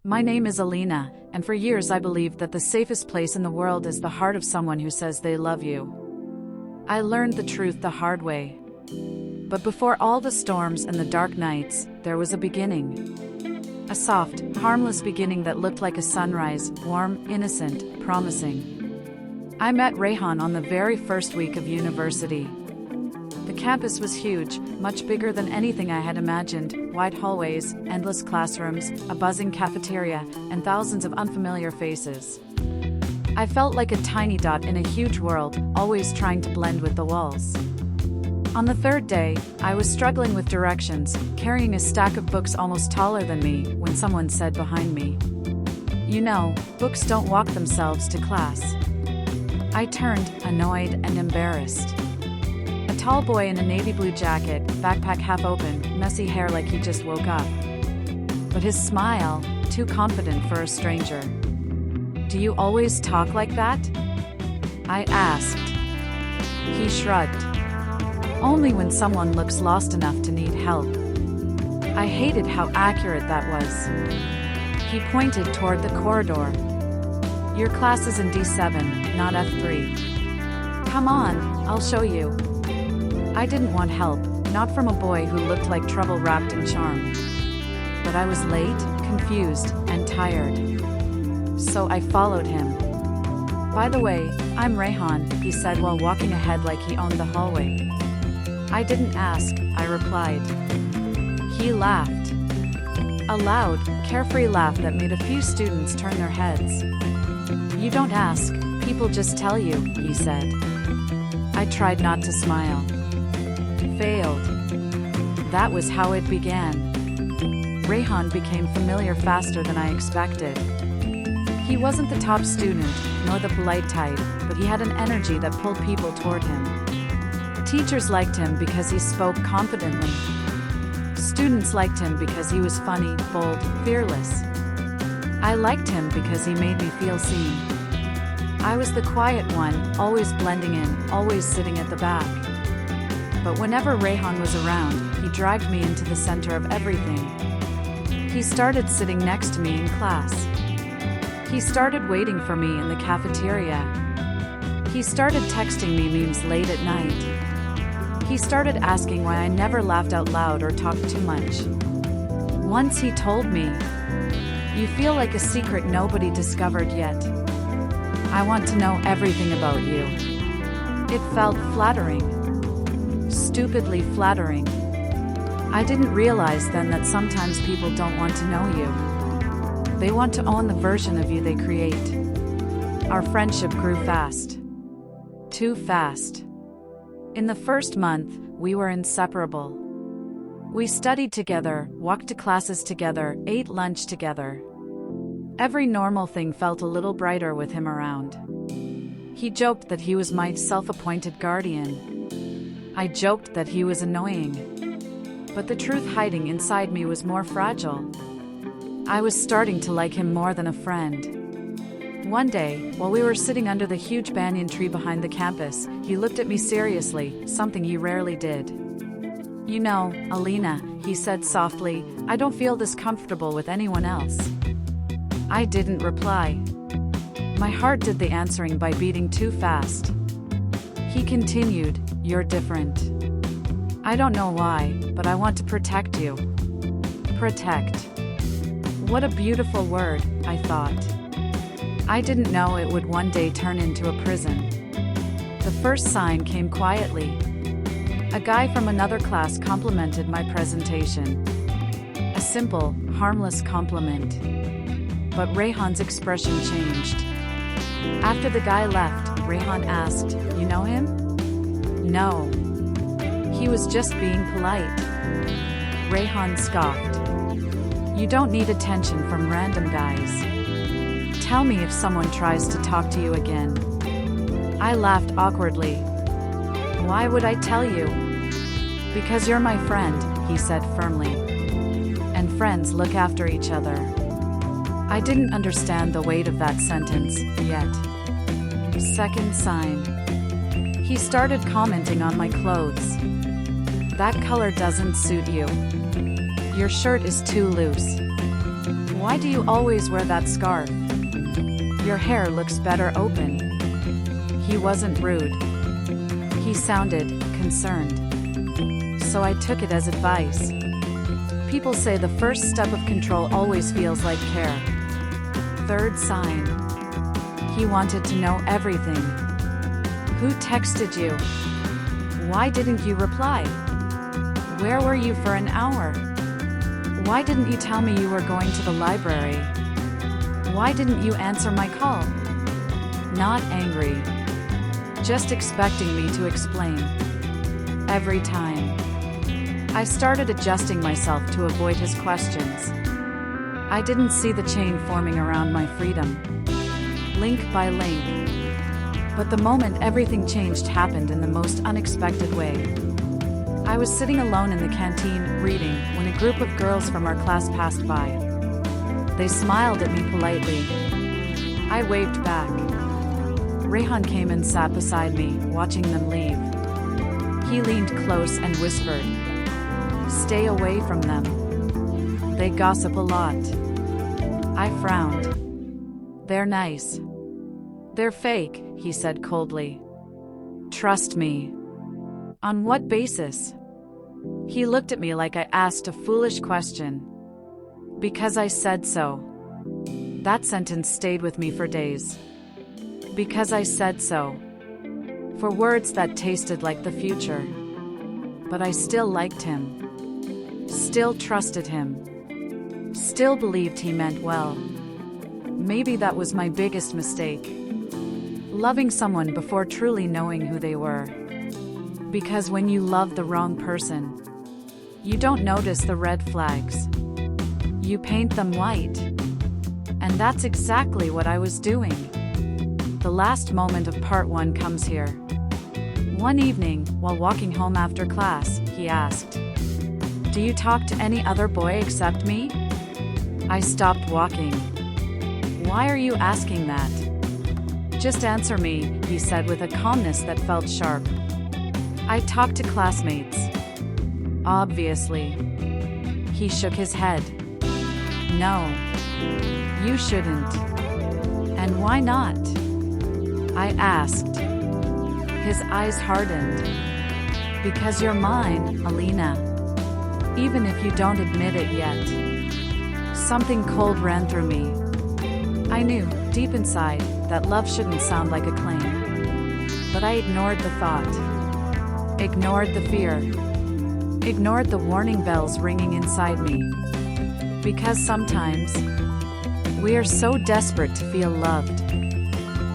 My name is Alina, and for years I believed that the safest place in the world is the heart of someone who says they love you. I learned the truth the hard way. But before all the storms and the dark nights, there was a beginning. A soft, harmless beginning that looked like a sunrise, warm, innocent, promising. I met Rayhan on the very first week of university. The campus was huge, much bigger than anything I had imagined: wide hallways, endless classrooms, a buzzing cafeteria, and thousands of unfamiliar faces. I felt like a tiny dot in a huge world, always trying to blend with the walls. On the third day, I was struggling with directions, carrying a stack of books almost taller than me, when someone said behind me, "You know, books don't walk themselves to class." I turned, annoyed and embarrassed. A tall boy in a navy blue jacket, backpack half open, messy hair like he just woke up. But his smile, too confident for a stranger. "Do you always talk like that?" I asked. He shrugged. "Only when someone looks lost enough to need help." I hated how accurate that was. He pointed toward the corridor. "Your class is in D7, not F3. Come on, I'll show you." I didn't want help, not from a boy who looked like trouble wrapped in charm. But I was late, confused, and tired. So I followed him. "By the way, I'm Rayhan," he said while walking ahead like he owned the hallway. I didn't ask, I replied. He laughed. A loud, carefree laugh that made a few students turn their heads. "You don't ask, people just tell you," he said. I tried not to smile. Failed. That was how it began. Rayhan became familiar faster than I expected. He wasn't the top student, nor the polite type, but he had an energy that pulled people toward him. Teachers liked him because he spoke confidently. Students liked him because he was funny, bold, fearless. I liked him because he made me feel seen. I was the quiet one, always blending in, always sitting at the back. But whenever Rayhan was around, he dragged me into the center of everything. He started sitting next to me in class. He started waiting for me in the cafeteria. He started texting me memes late at night. He started asking why I never laughed out loud or talked too much. Once he told me, "You feel like a secret nobody discovered yet. I want to know everything about you." It felt flattering. Stupidly flattering. I didn't realize then that sometimes people don't want to know you. They want to own the version of you they create. Our friendship grew fast. Too fast. In the first month, we were inseparable. We studied together, walked to classes together, ate lunch together. Every normal thing felt a little brighter with him around. He joked that he was my self-appointed guardian. I joked that he was annoying. But the truth hiding inside me was more fragile. I was starting to like him more than a friend. One day, while we were sitting under the huge banyan tree behind the campus, he looked at me seriously, something he rarely did. "You know, Alina," he said softly, "I don't feel this comfortable with anyone else." I didn't reply. My heart did the answering by beating too fast. He continued, "You're different. I don't know why, but I want to protect you." Protect. What a beautiful word, I thought. I didn't know it would one day turn into a prison. The first sign came quietly. A guy from another class complimented my presentation. A simple, harmless compliment. But Rayhan's expression changed. After the guy left, Rayhan asked, "You know him?" "No." He was just being polite. Rayhan scoffed. "You don't need attention from random guys. Tell me if someone tries to talk to you again." I laughed awkwardly. "Why would I tell you?" "Because you're my friend," he said firmly. "And friends look after each other." I didn't understand the weight of that sentence, yet. Second sign. He started commenting on my clothes. "That color doesn't suit you. Your shirt is too loose. Why do you always wear that scarf? Your hair looks better open. He wasn't rude. He sounded concerned. So I took it as advice. People say the first step of control always feels like care. Third sign. He wanted to know everything. Who texted you? Why didn't you reply? Where were you for an hour? Why didn't you tell me you were going to the library? Why didn't you answer my call? Not angry. Just expecting me to explain. Every time. I started adjusting myself to avoid his questions. I didn't see the chain forming around my freedom. Link by link. But the moment everything changed happened in the most unexpected way. I was sitting alone in the canteen, reading, when a group of girls from our class passed by. They smiled at me politely. I waved back. Rayhan came and sat beside me, watching them leave. He leaned close and whispered, "Stay away from them. They gossip a lot." I frowned. "They're nice." "They're fake," he said coldly. "Trust me." "On what basis?" He looked at me like I asked a foolish question. "Because I said so." That sentence stayed with me for days. Because I said so. For words that tasted like the future. But I still liked him. Still trusted him. Still believed he meant well. Maybe that was my biggest mistake. Loving someone before truly knowing who they were. Because when you love the wrong person, you don't notice the red flags. You paint them white. And that's exactly what I was doing. The last moment of part 1 comes here. One evening, while walking home after class, he asked, "Do you talk to any other boy except me?" I stopped walking. "Why are you asking that?" "Just answer me," he said with a calmness that felt sharp. "I talk to classmates." "Obviously." He shook his head. "No. You shouldn't." "And why not?" I asked. His eyes hardened. "Because you're mine, Alina. Even if you don't admit it yet." Something cold ran through me. I knew, deep inside, that love shouldn't sound like a claim. But I ignored the thought. Ignored the fear. Ignored the warning bells ringing inside me. Because sometimes, we are so desperate to feel loved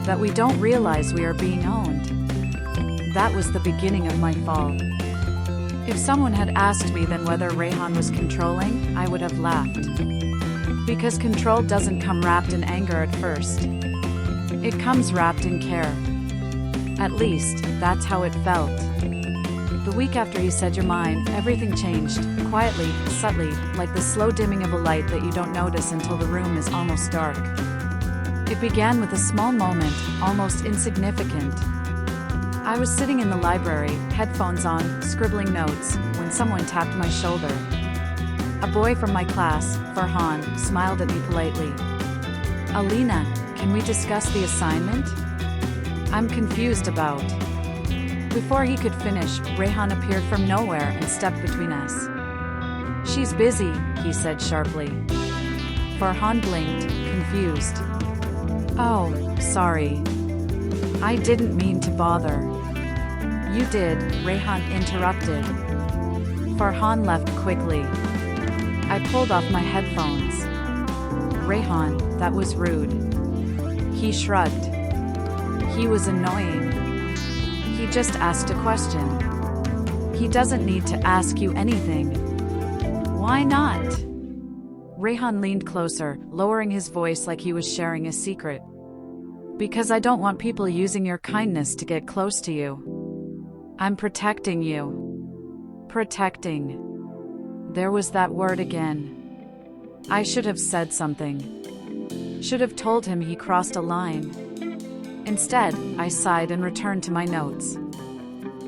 that we don't realize we are being owned. That was the beginning of my fall. If someone had asked me then whether Rayhan was controlling, I would have laughed. Because control doesn't come wrapped in anger at first. It comes wrapped in care. At least, that's how it felt. The week after he said you're mine, everything changed, quietly, subtly, like the slow dimming of a light that you don't notice until the room is almost dark. It began with a small moment, almost insignificant. I was sitting in the library, headphones on, scribbling notes, when someone tapped my shoulder. A boy from my class, Farhan, smiled at me politely. "Alina, can we discuss the assignment? I'm confused about." Before he could finish, Rayhan appeared from nowhere and stepped between us. "She's busy," he said sharply. Farhan blinked, confused. "Oh, sorry. I didn't mean to bother." "You did," Rayhan interrupted. Farhan left quickly. I pulled off my headphones. "Rayhan, that was rude." He shrugged. He was annoying. He just asked a question. He doesn't need to ask you anything. "Why not?" Rayhan leaned closer, lowering his voice like he was sharing a secret. "Because I don't want people using your kindness to get close to you. I'm protecting you." Protecting. There was that word again. I should have said something. Should have told him he crossed a line. Instead, I sighed and returned to my notes.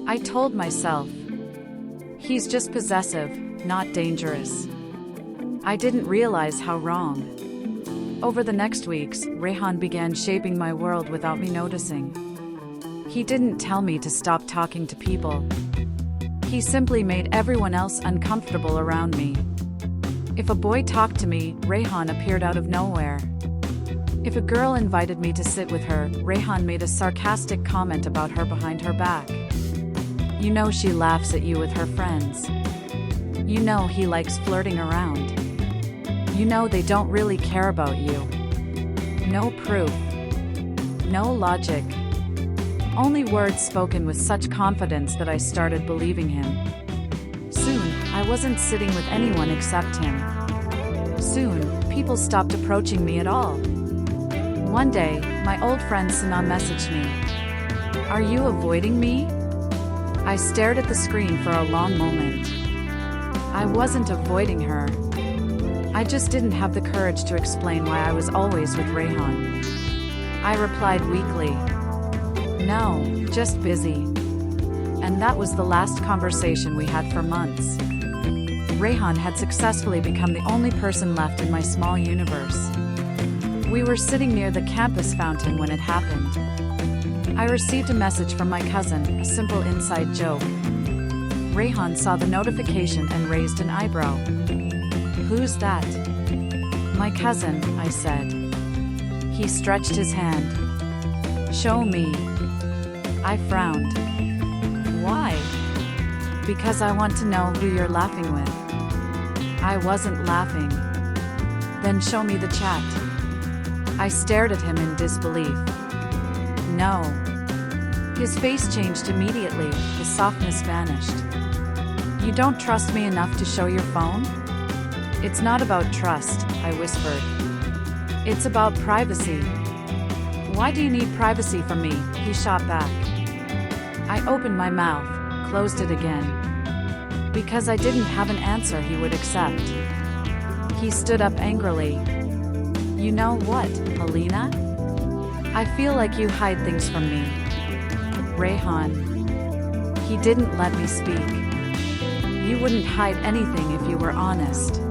I told myself, he's just possessive, not dangerous. I didn't realize how wrong. Over the next weeks, Rayhan began shaping my world without me noticing. He didn't tell me to stop talking to people. He simply made everyone else uncomfortable around me. If a boy talked to me, Rayhan appeared out of nowhere. If a girl invited me to sit with her, Rayhan made a sarcastic comment about her behind her back. You know she laughs at you with her friends. You know he likes flirting around. You know they don't really care about you. No proof. No logic. Only words spoken with such confidence that I started believing him. Soon, I wasn't sitting with anyone except him. Soon, people stopped approaching me at all. One day, my old friend Sana messaged me. Are you avoiding me? I stared at the screen for a long moment. I wasn't avoiding her. I just didn't have the courage to explain why I was always with Rayhan. I replied weakly. No, just busy. And that was the last conversation we had for months. Rayhan had successfully become the only person left in my small universe. We were sitting near the campus fountain when it happened. I received a message from my cousin, a simple inside joke. Rayhan saw the notification and raised an eyebrow. Who's that? My cousin, I said. He stretched his hand. Show me. I frowned. Why? Because I want to know who you're laughing with. I wasn't laughing. Then show me the chat. I stared at him in disbelief. No. His face changed immediately, the softness vanished. You don't trust me enough to show your phone? It's not about trust, I whispered. It's about privacy. Why do you need privacy from me? He shot back. I opened my mouth, closed it again. Because I didn't have an answer he would accept. He stood up angrily. You know what, Alina? I feel like you hide things from me. Rayhan. He didn't let me speak. You wouldn't hide anything if you were honest.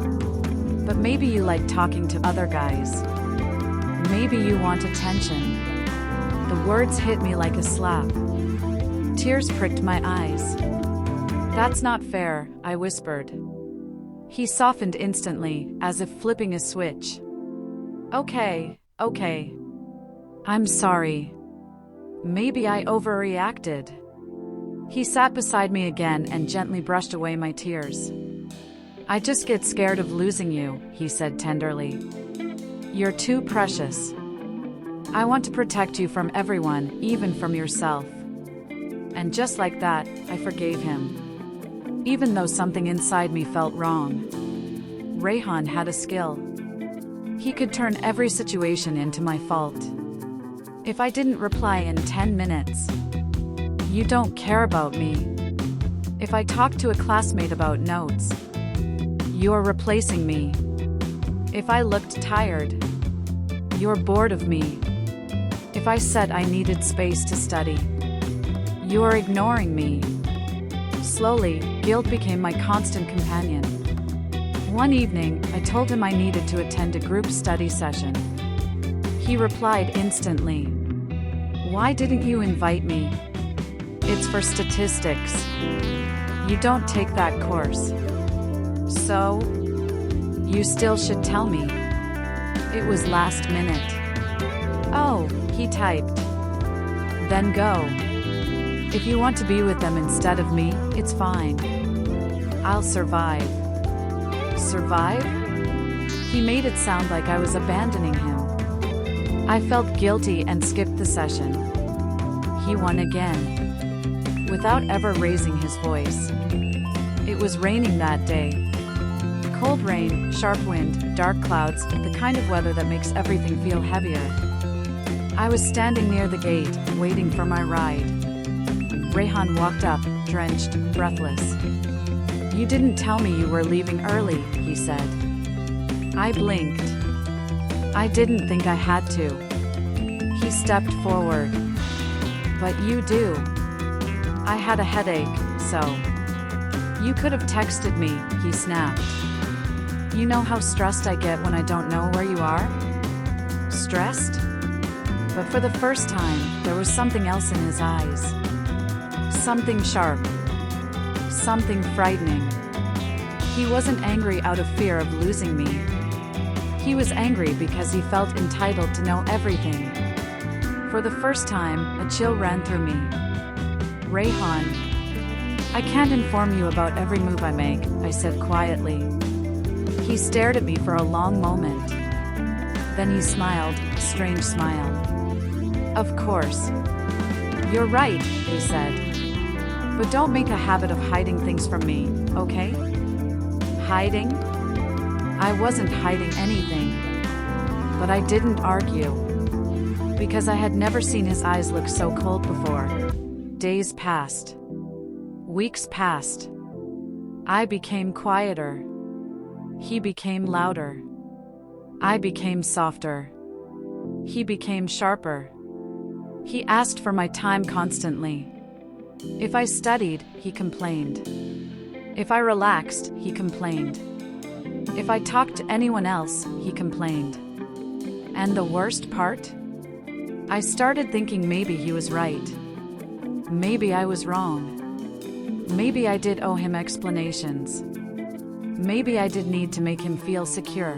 But maybe you like talking to other guys. Maybe you want attention. The words hit me like a slap. Tears pricked my eyes. That's not fair, I whispered. He softened instantly, as if flipping a switch. Okay. I'm sorry. Maybe I overreacted. He sat beside me again and gently brushed away my tears. I just get scared of losing you, he said tenderly. You're too precious. I want to protect you from everyone, even from yourself. And just like that, I forgave him. Even though something inside me felt wrong. Rayhan had a skill. He could turn every situation into my fault. If I didn't reply in 10 minutes, you don't care about me. If I talked to a classmate about notes, you're replacing me. If I looked tired, you're bored of me. If I said I needed space to study, you're ignoring me. Slowly, guilt became my constant companion. One evening, I told him I needed to attend a group study session. He replied instantly. Why didn't you invite me? It's for statistics. You don't take that course. So? You still should tell me. It was last minute. Oh, he typed. Then go. If you want to be with them instead of me, it's fine. I'll survive. Survive? He made it sound like I was abandoning him. I felt guilty and skipped the session. He won again. Without ever raising his voice. It was raining that day. Cold rain, sharp wind, dark clouds, the kind of weather that makes everything feel heavier. I was standing near the gate, waiting for my ride. Rayhan walked up, drenched, breathless. You didn't tell me you were leaving early, he said. I blinked. I didn't think I had to. He stepped forward. But you do. I had a headache, so. You could have texted me, he snapped. You know how stressed I get when I don't know where you are? stressed? But for the first time, there was something else in his eyes. Something sharp. Something frightening. He wasn't angry out of fear of losing me. He was angry because he felt entitled to know everything. For the first time, a chill ran through me. Rayhan, I can't inform you about every move I make, I said quietly. He stared at me for a long moment. Then he smiled, a strange smile. Of course. You're right, he said. But don't make a habit of hiding things from me, okay? Hiding? I wasn't hiding anything. But I didn't argue. Because I had never seen his eyes look so cold before. Days passed. Weeks passed. I became quieter. He became louder. I became softer. He became sharper. He asked for my time constantly. If I studied, he complained. If I relaxed, he complained. If I talked to anyone else, he complained. And the worst part? I started thinking maybe he was right. Maybe I was wrong. Maybe I did owe him explanations. Maybe I did need to make him feel secure.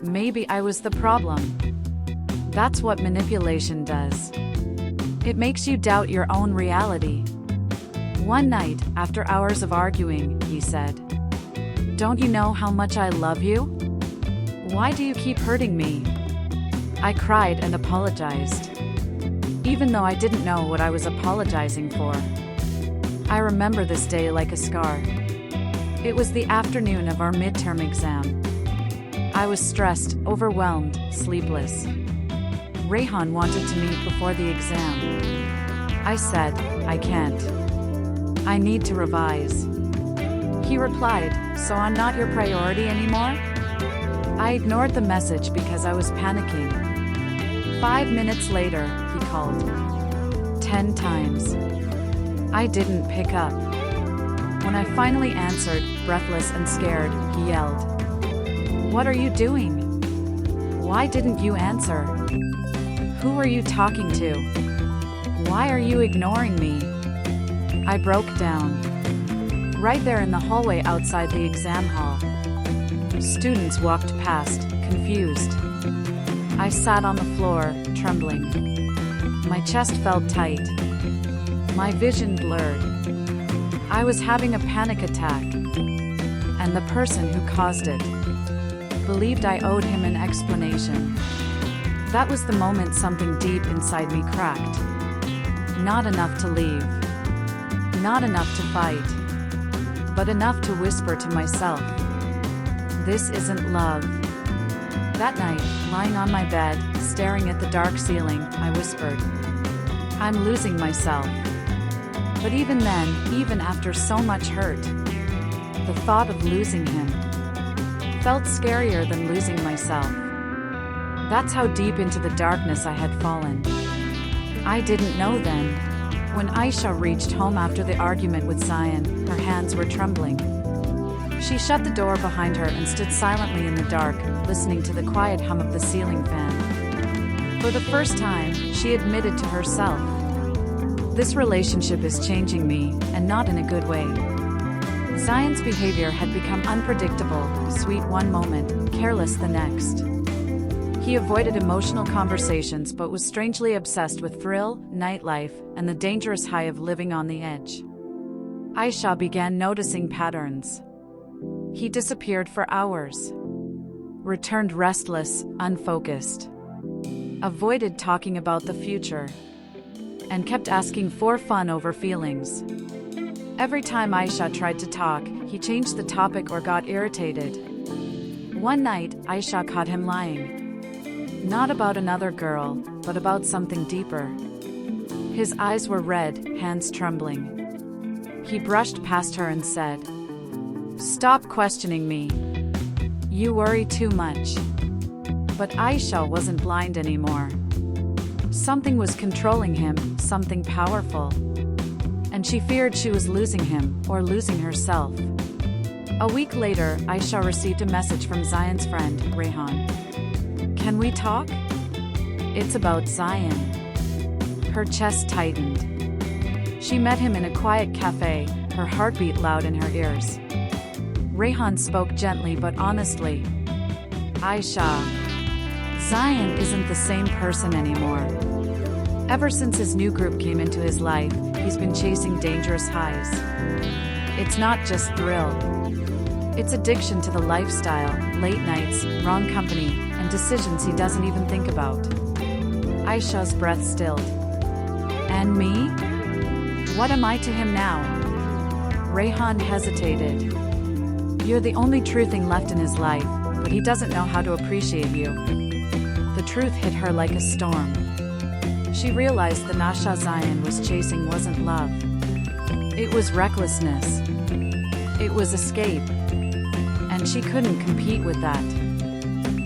Maybe I was the problem. That's what manipulation does. It makes you doubt your own reality. One night, after hours of arguing, he said, "Don't you know how much I love you? Why do you keep hurting me?" I cried and apologized. Even though I didn't know what I was apologizing for. I remember this day like a scar. It was the afternoon of our midterm exam. I was stressed, overwhelmed, sleepless. Rayhan wanted to meet before the exam. I said, I can't. I need to revise. He replied, so I'm not your priority anymore? I ignored the message because I was panicking. 5 minutes later, he called. 10 times. I didn't pick up. When I finally answered, breathless and scared, he yelled, "What are you doing? Why didn't you answer? Who are you talking to? Why are you ignoring me?" I broke down. Right there in the hallway outside the exam hall. Students walked past, confused. I sat on the floor, trembling. My chest felt tight. My vision blurred. I was having a panic attack. And the person who caused it believed I owed him an explanation. That was the moment something deep inside me cracked. Not enough to leave. Not enough to fight. But enough to whisper to myself, "This isn't love." That night, lying on my bed, staring at the dark ceiling, I whispered, "I'm losing myself." But even then, even after so much hurt, the thought of losing him felt scarier than losing myself. That's how deep into the darkness I had fallen. I didn't know then. When Ayesha reached home after the argument with Zayan, her hands were trembling. She shut the door behind her and stood silently in the dark, listening to the quiet hum of the ceiling fan. For the first time, she admitted to herself, "This relationship is changing me, and not in a good way." Zayan's behavior had become unpredictable, sweet one moment, careless the next. He avoided emotional conversations but was strangely obsessed with thrill, nightlife, and the dangerous high of living on the edge. Ayesha began noticing patterns. He disappeared for hours. Returned restless, unfocused. Avoided talking about the future. And kept asking for fun over feelings. Every time Ayesha tried to talk, he changed the topic or got irritated. One night, Ayesha caught him lying. Not about another girl, but about something deeper. His eyes were red, hands trembling. He brushed past her and said, "Stop questioning me. You worry too much." But Ayesha wasn't blind anymore. Something was controlling him, something powerful. And she feared she was losing him, or losing herself. A week later, Ayesha received a message from Zayan's friend, Rayhan. "Can we talk?" It's about Zayan. Her chest tightened. She met him in a quiet cafe, her heartbeat loud in her ears. Rayhan spoke gently but honestly. Ayesha, Zayan isn't the same person anymore. Ever since his new group came into his life, he's been chasing dangerous highs. It's not just thrill. It's addiction to the lifestyle, late nights, wrong company, and decisions he doesn't even think about. Ayesha's breath stilled. And me? What am I to him now? Rayhan hesitated. You're the only true thing left in his life, but he doesn't know how to appreciate you. The truth hit her like a storm. She realized the Nasha Zayan was chasing wasn't love. It was recklessness. It was escape. And she couldn't compete with that.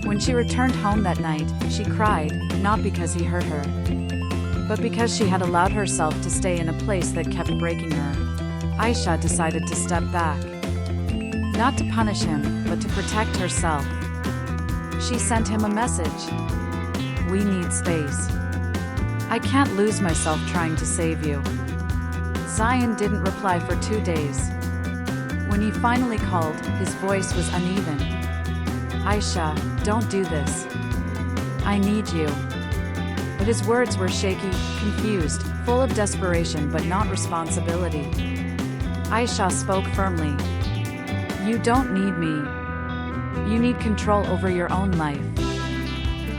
When she returned home that night, she cried, not because he hurt her, but because she had allowed herself to stay in a place that kept breaking her. Ayesha decided to step back. Not to punish him, but to protect herself. She sent him a message. We need space. I can't lose myself trying to save you. Zayan didn't reply for 2 days. When he finally called, his voice was uneven. Ayesha, don't do this. I need you. But his words were shaky, confused, full of desperation but not responsibility. Ayesha spoke firmly. You don't need me. You need control over your own life.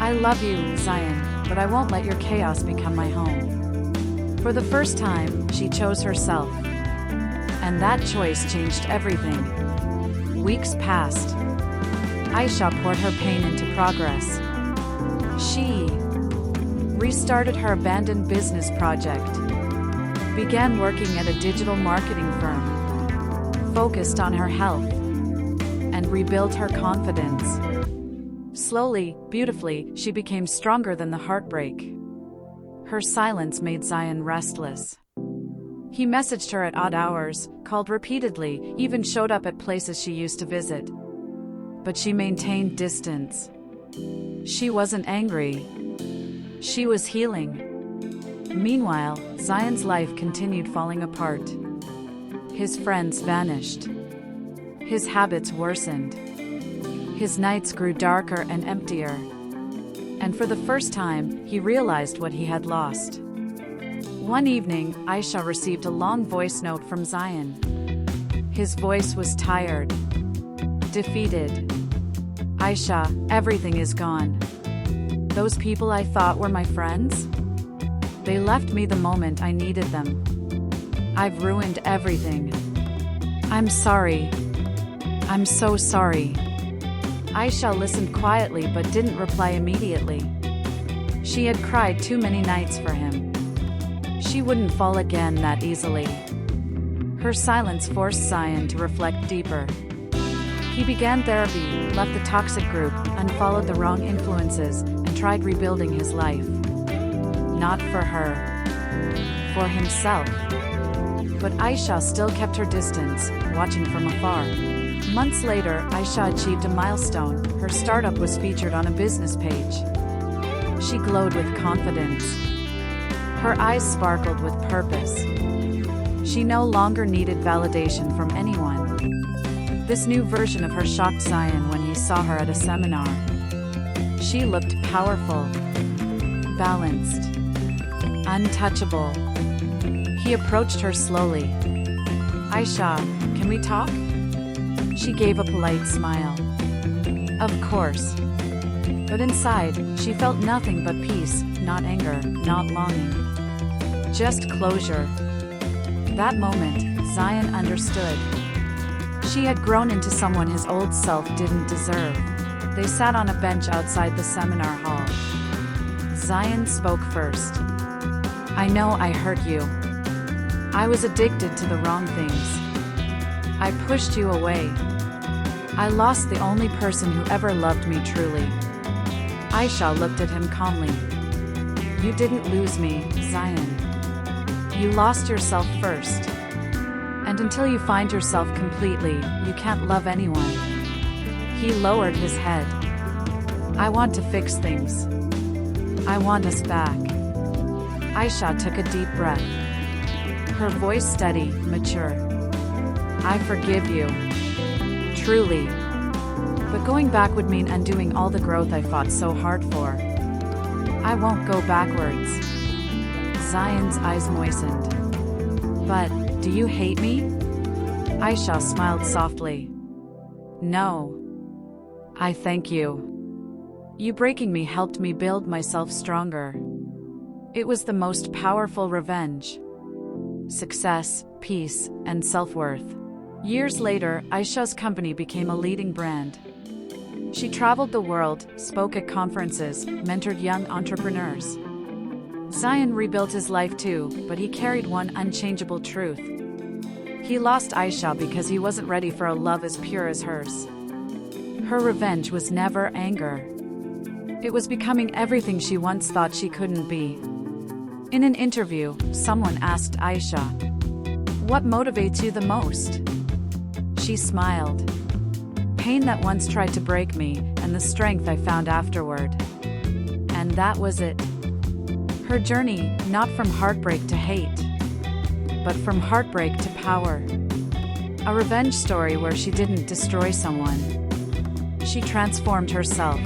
I love you, Zayan, but I won't let your chaos become my home. For the first time, she chose herself. And that choice changed everything. Weeks passed. Ayesha poured her pain into progress. She restarted her abandoned business project, began working at a digital marketing firm, focused on her health, and rebuilt her confidence. Slowly, beautifully, she became stronger than the heartbreak. Her silence made Zayan restless. He messaged her at odd hours, called repeatedly, even showed up at places she used to visit. But she maintained distance. She wasn't angry. She was healing. Meanwhile, Zayan's life continued falling apart. His friends vanished. His habits worsened. His nights grew darker and emptier. And for the first time, he realized what he had lost. One evening, Ayesha received a long voice note from Zayan. His voice was tired, defeated. Ayesha, everything is gone. Those people I thought were my friends? They left me the moment I needed them. I've ruined everything. I'm sorry. I'm so sorry. Ayesha listened quietly but didn't reply immediately. She had cried too many nights for him. She wouldn't fall again that easily. Her silence forced Zayan to reflect deeper. He began therapy, left the toxic group, unfollowed the wrong influences, and tried rebuilding his life. Not for her. For himself. But Ayesha still kept her distance, watching from afar. Months later, Ayesha achieved a milestone. Her startup was featured on a business page. She glowed with confidence. Her eyes sparkled with purpose. She no longer needed validation from anyone. This new version of her shocked Zayan when he saw her at a seminar. She looked powerful, balanced, untouchable. He approached her slowly. Ayesha, can we talk? She gave a polite smile. Of course. But inside, she felt nothing but peace, not anger, not longing. Just closure. That moment, Zayan understood. She had grown into someone his old self didn't deserve. They sat on a bench outside the seminar hall. Zayan spoke first. I know I hurt you. I was addicted to the wrong things. I pushed you away. I lost the only person who ever loved me truly. Ayesha looked at him calmly. You didn't lose me, Zayan. You lost yourself first. And until you find yourself completely, you can't love anyone. He lowered his head. I want to fix things. I want us back. Ayesha took a deep breath. Her voice steady, mature. I forgive you. Truly. But going back would mean undoing all the growth I fought so hard for. I won't go backwards. Zayan's eyes moistened. But, do you hate me? Ayesha smiled softly. No. I thank you. You breaking me helped me build myself stronger. It was the most powerful revenge. Success, peace, and self-worth. Years later, Ayesha's company became a leading brand. She traveled the world, spoke at conferences, mentored young entrepreneurs. Zayan rebuilt his life too, but he carried one unchangeable truth. He lost Ayesha because he wasn't ready for a love as pure as hers. Her revenge was never anger. It was becoming everything she once thought she couldn't be. In an interview, someone asked Ayesha, "What motivates you the most?" She smiled. Pain that once tried to break me, and the strength I found afterward. And that was it. Her journey, not from heartbreak to hate, but from heartbreak to power. A revenge story where she didn't destroy someone. She transformed herself.